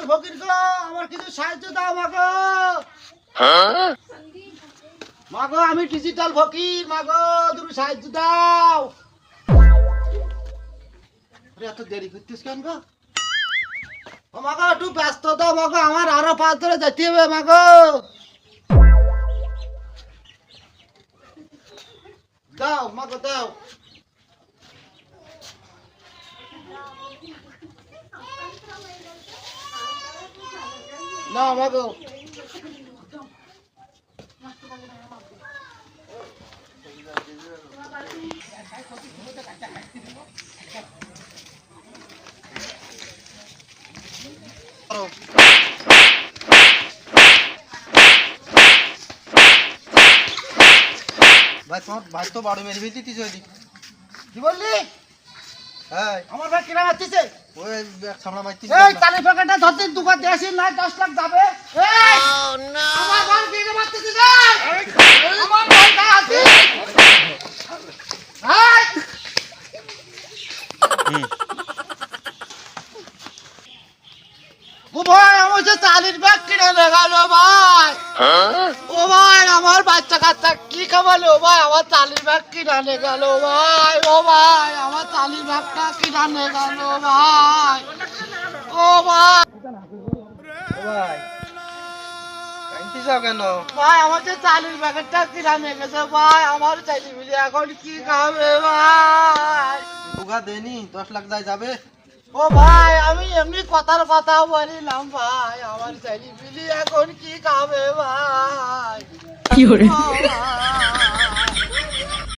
Digital ফকির গো, আমার কিছু সাহায্য দাও মাগো। মাগো আমি ডিজিটাল ফকির, মাগো তুমি সাহায্য দাও। আরে এত দেরি করতেছ কেন গো? ও মাগো একটু ব্যস্ত দাও মাগো, আমার আরো 5 ধরে যেতে হবে মাগো। দাও মাগো দাও। না মাগো ভাই তোমার ভাই তো বাড়ি মেরে ফেলতে তুই যদি কি বললি? হ্যাঁ আমার ভাই কিনা মারতেছে। ওই এক সামলা মারতে এই তালি প্যাকেটটা ধরতে দোকান দেশি নাই 10 লাখ যাবে। এই আমার ভাই কিনা মারতেছে রে। আমার ভাই গায়ে হাত দিস। এই ও ভাই আমার যে চালির ব্যাগ কিনে লাগালো ভাই। ও ভাই আমার বাচ্চা কাচ্চা কি খাওয়ালো ভাই, আমার চালির ব্যাগ কিনে গেল ভাই। ও ভাই আমার চালির ব্যাগটা কিনে গেল ভাই। ও ভাই ভাই কাইন্তি যাও কেন ভাই আমার যে চালির ব্যাগটা কিনে গেছে ভাই, আমার চাইলি মিলি এখন কি খাবে ভাই। বুগা দেনি 10 লাখ যায় যাবে। ও ভাই আমি এমনি কথার কথা বলিলাম ভাই, আমার চাইলি মিলি এখন কি খাবে ভাই। কি